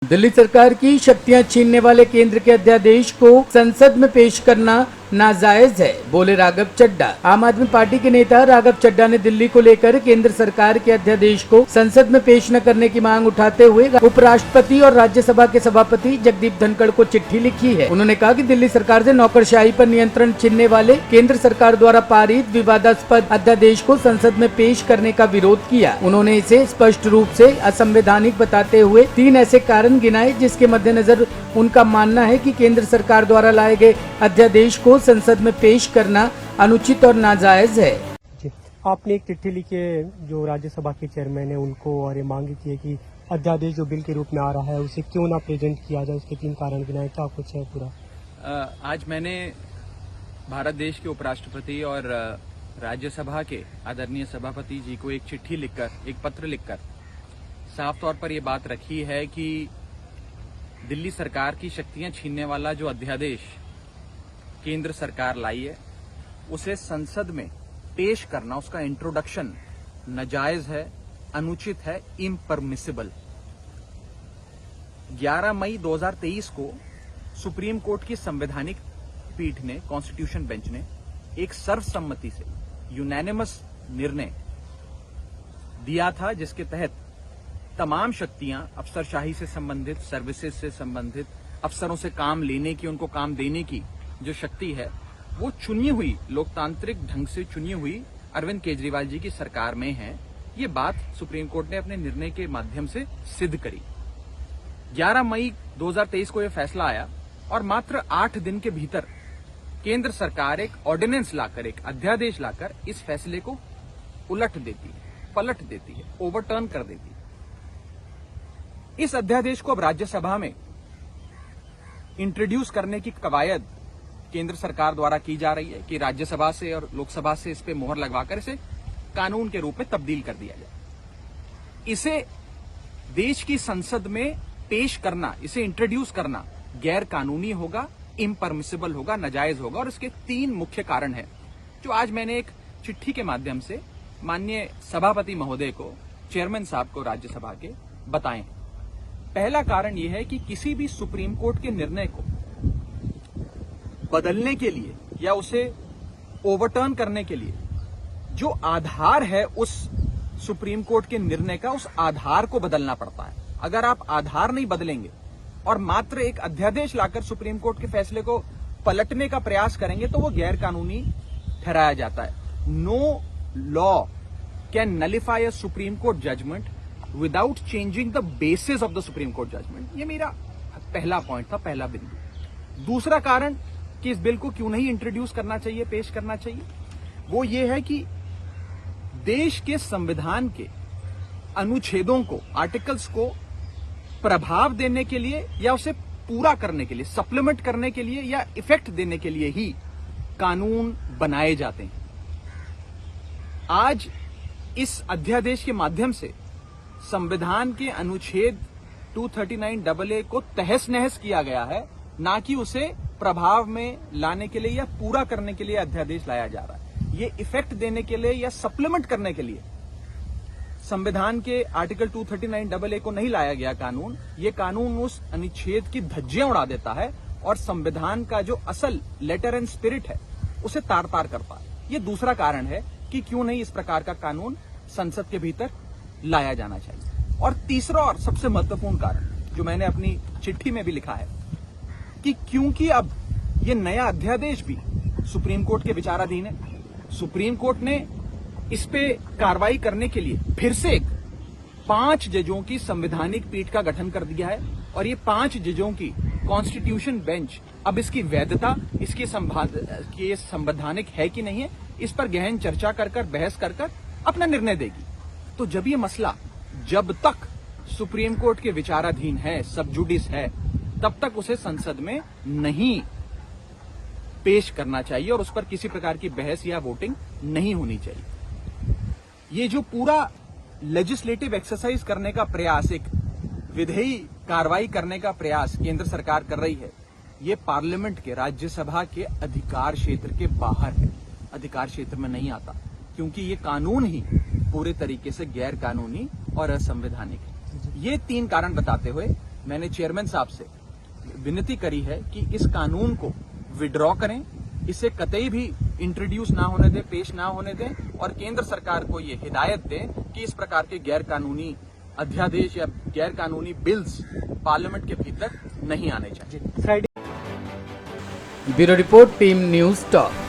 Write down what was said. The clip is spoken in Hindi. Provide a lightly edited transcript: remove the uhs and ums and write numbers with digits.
दिल्ली सरकार की शक्तियां छीनने वाले केंद्र के अध्यादेश को संसद में पेश करना नाजायज है, बोले राघव चड्ढा। आम आदमी पार्टी के नेता राघव चड्ढा ने दिल्ली को लेकर केंद्र सरकार के अध्यादेश को संसद में पेश न करने की मांग उठाते हुए उपराष्ट्रपति और राज्यसभा के सभापति जगदीप धनखड़ को चिट्ठी लिखी है। उन्होंने कहा कि दिल्ली सरकार से नौकरशाही पर नियंत्रण छीनने वाले केंद्र सरकार द्वारा पारित विवादास्पद अध्यादेश को संसद में पेश करने का विरोध किया। उन्होंने इसे स्पष्ट रूप से असंवैधानिक बताते हुए 3 ऐसे कारण गिनाए जिसके मद्देनजर उनका मानना है कि केंद्र सरकार द्वारा लाए गए अध्यादेश को संसद में पेश करना अनुचित और नाजायज है। आपने एक चिट्ठी लिखी है जो राज्यसभा के चेयरमैन है उनको, और ये मांग की है कि अध्यादेश जो बिल के रूप में आ रहा है उसे क्यों ना प्रेजेंट किया जाए, उसके 3 कारण गिनाए। क्या कुछ है पूरा? आज मैंने भारत देश के उपराष्ट्रपति और राज्यसभा के आदरणीय सभापति जी को एक चिट्ठी लिखकर, एक पत्र लिखकर साफ तौर पर ये बात रखी है कि दिल्ली सरकार की शक्तियां छीनने वाला जो अध्यादेश केंद्र सरकार लाई है उसे संसद में पेश करना, उसका इंट्रोडक्शन नाजायज है, अनुचित है, इम्परमिसिबल। 11 मई 2023 को सुप्रीम कोर्ट की संवैधानिक पीठ ने, कॉन्स्टिट्यूशन बेंच ने एक सर्वसम्मति से यूनानिमस निर्णय दिया था जिसके तहत तमाम शक्तियां अफसरशाही से संबंधित, सर्विसेज से संबंधित, अफसरों से काम लेने की, उनको काम देने की जो शक्ति है वो चुनी हुई, लोकतांत्रिक ढंग से चुनी हुई अरविंद केजरीवाल जी की सरकार में है। ये बात सुप्रीम कोर्ट ने अपने निर्णय के माध्यम से सिद्ध करी। 11 मई 2023 को यह फैसला आया और मात्र 8 दिन के भीतर केंद्र सरकार एक ऑर्डिनेंस लाकर, एक अध्यादेश लाकर इस फैसले को उलट देती है, पलट देती है, ओवरटर्न कर देती है। इस अध्यादेश को अब राज्यसभा में इंट्रोड्यूस करने की कवायद केंद्र सरकार द्वारा की जा रही है कि राज्यसभा से और लोकसभा से इस पे मोहर लगवाकर इसे कानून के रूप में तब्दील कर दिया जाए। इसे देश की संसद में पेश करना, इसे इंट्रोड्यूस करना गैर कानूनी होगा, इम्परमिसिबल होगा, नाजायज होगा, और इसके 3 मुख्य कारण हैं जो आज मैंने एक चिट्ठी के माध्यम से माननीय सभापति महोदय को, चेयरमैन साहब को राज्यसभा के बताए। पहला कारण यह है कि किसी भी सुप्रीम कोर्ट के निर्णय को बदलने के लिए या उसे ओवरटर्न करने के लिए जो आधार है उस सुप्रीम कोर्ट के निर्णय का, उस आधार को बदलना पड़ता है। अगर आप आधार नहीं बदलेंगे और मात्र एक अध्यादेश लाकर सुप्रीम कोर्ट के फैसले को पलटने का प्रयास करेंगे तो वो गैर कानूनी ठहराया जाता है। No law can nullify a Supreme Court judgment without changing the basis of the Supreme Court judgment. ये मेरा पहला पॉइंट था, पहला बिंदु। दूसरा कारण कि इस बिल को क्यों नहीं इंट्रोड्यूस करना चाहिए, पेश करना चाहिए, वो ये है कि देश के संविधान के अनुच्छेदों को, आर्टिकल्स को प्रभाव देने के लिए या उसे पूरा करने के लिए, सप्लीमेंट करने के लिए या इफेक्ट देने के लिए ही कानून बनाए जाते हैं। आज इस अध्यादेश के माध्यम से संविधान के अनुच्छेद 239AA को तहस नहस किया गया है, ना कि उसे प्रभाव में लाने के लिए या पूरा करने के लिए अध्यादेश लाया जा रहा है। ये इफेक्ट देने के लिए या सप्लीमेंट करने के लिए संविधान के आर्टिकल 239AA को नहीं लाया गया कानून। ये कानून उस अनुच्छेद की धज्जियां उड़ा देता है और संविधान का जो असल लेटर एंड स्पिरिट है उसे तार तार करता है। ये दूसरा कारण है कि क्यों नहीं इस प्रकार का कानून संसद के भीतर लाया जाना चाहिए। और तीसरा और सबसे महत्वपूर्ण कारण जो मैंने अपनी चिट्ठी में भी लिखा है कि क्योंकि अब ये नया अध्यादेश भी सुप्रीम कोर्ट के विचाराधीन है, सुप्रीम कोर्ट ने इस पे कार्रवाई करने के लिए फिर से 5 जजों की संवैधानिक पीठ का गठन कर दिया है और ये 5 जजों की कॉन्स्टिट्यूशन बेंच अब इसकी वैधता, इसकी संवैधानिक है कि नहीं है, इस पर गहन चर्चा कर बहस कर अपना निर्णय देगी। तो जब ये मसला जब तक सुप्रीम कोर्ट के विचाराधीन है, सब जुडिस है, तब तक उसे संसद में नहीं पेश करना चाहिए और उस पर किसी प्रकार की बहस या वोटिंग नहीं होनी चाहिए। ये जो पूरा लेजिस्लेटिव एक्सरसाइज करने का प्रयास, एक विधेयी कार्रवाई करने का प्रयास केंद्र सरकार कर रही है, ये पार्लियामेंट के, राज्यसभा के अधिकार क्षेत्र के बाहर है, अधिकार क्षेत्र में नहीं आता, क्योंकि ये कानून ही पूरे तरीके से गैर कानूनी और असंवैधानिक है। ये 3 कारण बताते हुए मैंने चेयरमैन साहब से विनती करी है कि इस कानून को विड्रॉ करें, इसे कतई भी इंट्रोड्यूस ना होने दें, पेश ना होने दें, और केंद्र सरकार को ये हिदायत दें कि इस प्रकार के गैर कानूनी अध्यादेश या गैर कानूनी बिल्स पार्लियामेंट के भीतर नहीं आने चाहिए। Friday bureau report, team news talk.